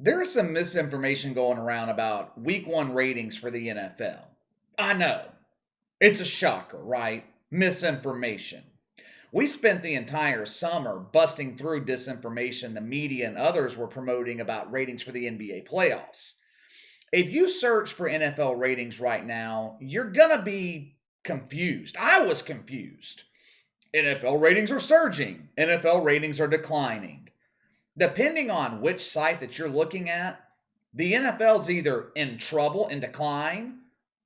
There is some misinformation going around about week one ratings for the NFL. I know. It's a shocker, right? Misinformation. We spent the entire summer busting through disinformation the media and others were promoting about ratings for the NBA playoffs. If you search for NFL ratings right now, you're going to be confused. I was confused. NFL ratings are surging, NFL ratings are declining. Depending on which site that you're looking at, the NFL's either in trouble and decline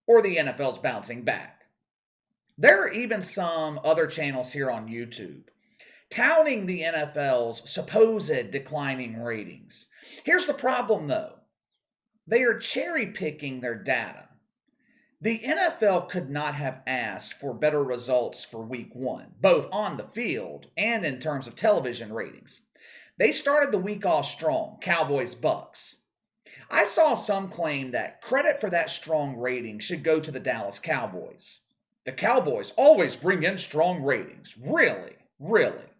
or the NFL's bouncing back. There are even some other channels here on YouTube touting the NFL's supposed declining ratings. Here's the problem though, they are cherry picking their data. The NFL could not have asked for better results for week one, both on the field and in terms of television ratings. They started the week off strong, Cowboys Bucks. I saw some claim that credit for that strong rating should go to the Dallas Cowboys. The Cowboys always bring in strong ratings. Really? Really?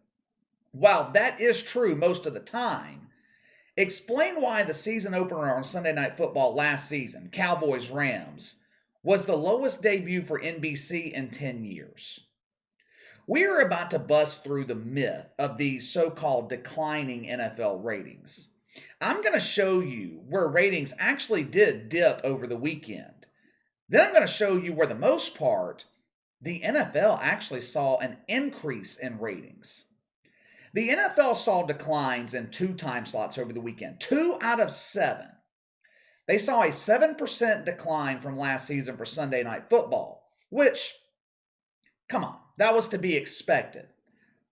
While that is true most of the time, explain why the season opener on Sunday Night Football last season, Cowboys Rams, was the lowest debut for NBC in 10 years. We are about to bust through the myth of these so-called declining NFL ratings. I'm going to show you where ratings actually did dip over the weekend. Then I'm going to show you where, the most part, the NFL actually saw an increase in ratings. The NFL saw declines in 2 time slots over the weekend, 2 out of 7. They saw a 7% decline from last season for Sunday Night Football, which, come on, that was to be expected.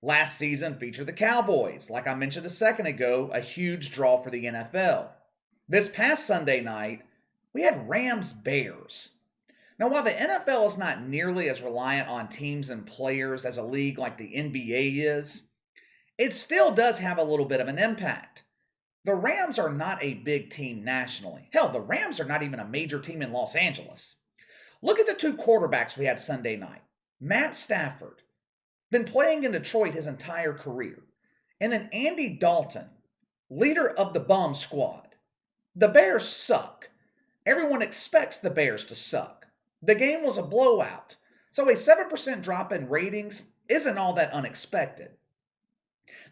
Last season featured the Cowboys, like I mentioned a second ago, a huge draw for the NFL. This past Sunday night, we had Rams-Bears. Now, while the NFL is not nearly as reliant on teams and players as a league like the NBA is, it still does have a little bit of an impact. The Rams are not a big team nationally. Hell, the Rams are not even a major team in Los Angeles. Look at the 2 quarterbacks we had Sunday night. Matt Stafford, been playing in Detroit his entire career. And then Andy Dalton, leader of the bomb squad. The Bears suck. Everyone expects the Bears to suck. The game was a blowout. So a 7% drop in ratings isn't all that unexpected.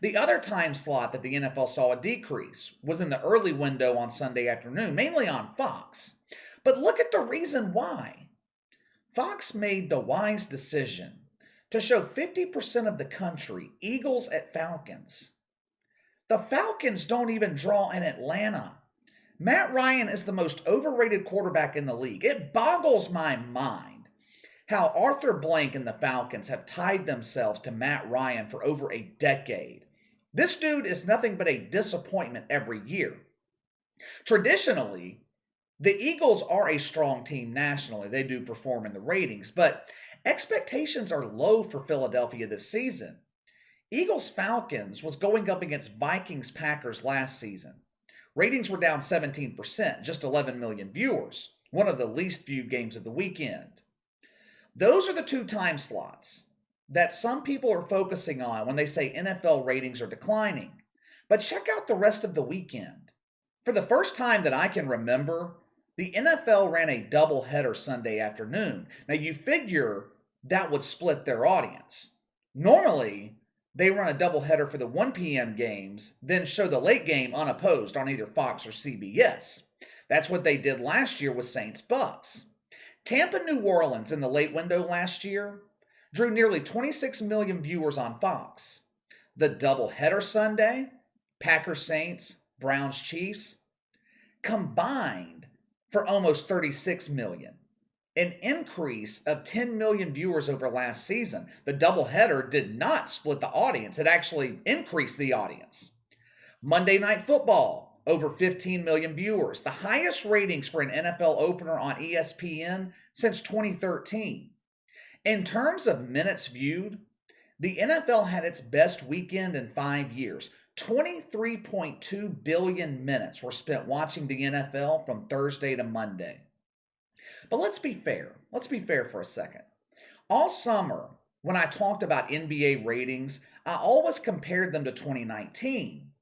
The other time slot that the NFL saw a decrease was in the early window on Sunday afternoon, mainly on Fox. But look at the reason why. Fox made the wise decision to show 50% of the country Eagles at Falcons. The Falcons don't even draw in Atlanta. Matt Ryan is the most overrated quarterback in the league. It boggles my mind how Arthur Blank and the Falcons have tied themselves to Matt Ryan for over a decade. This dude is nothing but a disappointment every year. Traditionally, the Eagles are a strong team nationally. They do perform in the ratings, but expectations are low for Philadelphia this season. Eagles-Falcons was going up against Vikings-Packers last season. Ratings were down 17%, just 11 million viewers, one of the least viewed games of the weekend. Those are the 2 time slots that some people are focusing on when they say NFL ratings are declining. But check out the rest of the weekend. For the first time that I can remember, the NFL ran a doubleheader Sunday afternoon. Now you figure that would split their audience. Normally, they run a doubleheader for the 1 p.m. games, then show the late game unopposed on either Fox or CBS. That's what they did last year with Saints-Bucks. Tampa-New Orleans in the late window last year drew nearly 26 million viewers on Fox. The doubleheader Sunday, Packers-Saints, Browns-Chiefs, combined for almost 36 million, an increase of 10 million viewers over last season. The doubleheader did not split the audience, it actually increased the audience. Monday Night Football, over 15 million viewers, the highest ratings for an NFL opener on ESPN since 2013. In terms of minutes viewed, the NFL had its best weekend in 5 years. 23.2 billion minutes were spent watching the NFL from Thursday to Monday. But let's be fair. Let's be fair for a second. All summer, when I talked about NBA ratings, I always compared them to 2019.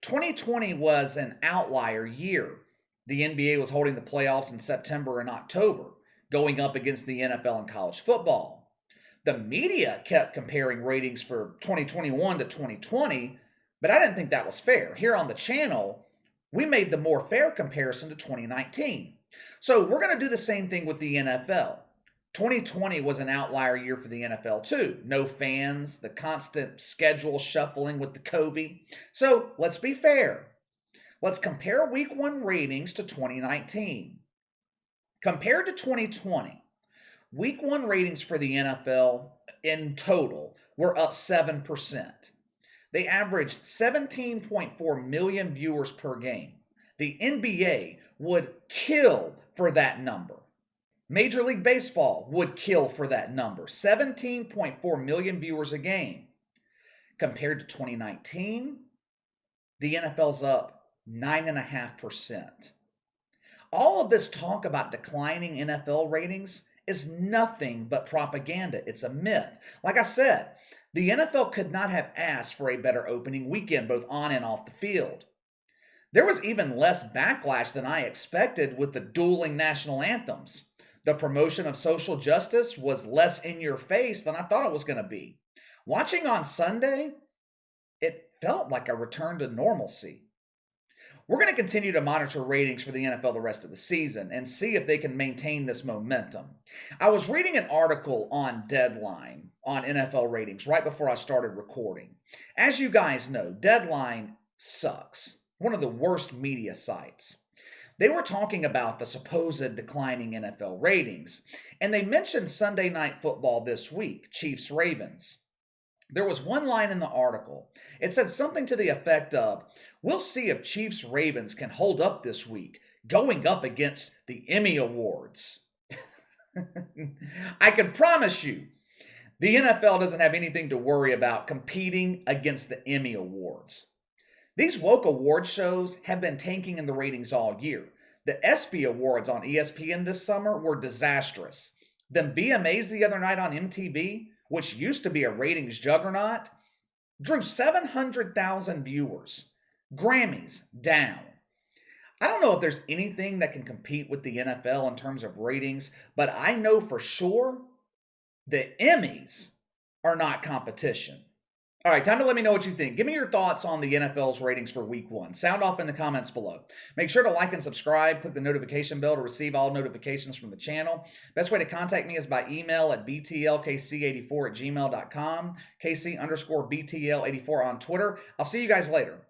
2020 was an outlier year. The NBA was holding the playoffs in September and October, going up against the NFL and college football. The media kept comparing ratings for 2021 to 2020, but I didn't think that was fair. Here on the channel, we made the more fair comparison to 2019. So we're going to do the same thing with the NFL. 2020 was an outlier year for the NFL too. No fans, the constant schedule shuffling with the COVID. So let's be fair. Let's compare week 1 ratings to 2019. Compared to 2020, week 1 ratings for the NFL in total were up 7%. They averaged 17.4 million viewers per game. The NBA would kill for that number. Major League Baseball would kill for that number, 17.4 million viewers a game. Compared to 2019, the NFL's up 9.5%. All of this talk about declining NFL ratings is nothing but propaganda. It's a myth. Like I said, the NFL could not have asked for a better opening weekend, both on and off the field. There was even less backlash than I expected with the dueling national anthems. The promotion of social justice was less in your face than I thought it was going to be. Watching on Sunday, it felt like a return to normalcy. We're going to continue to monitor ratings for the NFL the rest of the season and see if they can maintain this momentum. I was reading an article on Deadline on NFL ratings right before I started recording. As you guys know, Deadline sucks. One of the worst media sites. They were talking about the supposed declining NFL ratings, and they mentioned Sunday Night Football this week, Chiefs-Ravens. There was one line in the article. It said something to the effect of, "We'll see if Chiefs-Ravens can hold up this week, going up against the Emmy Awards." I can promise you, the NFL doesn't have anything to worry about competing against the Emmy Awards. These woke award shows have been tanking in the ratings all year. The ESPY Awards on ESPN this summer were disastrous. Them VMAs the other night on MTV, which used to be a ratings juggernaut, drew 700,000 viewers. Grammys, down. I don't know if there's anything that can compete with the NFL in terms of ratings, but I know for sure the Emmys are not competition. All right, time to let me know what you think. Give me your thoughts on the NFL's ratings for week 1. Sound off in the comments below. Make sure to like and subscribe. Click the notification bell to receive all notifications from the channel. Best way to contact me is by email at btlkc84@gmail.com, KC_BTL84 on Twitter. I'll see you guys later.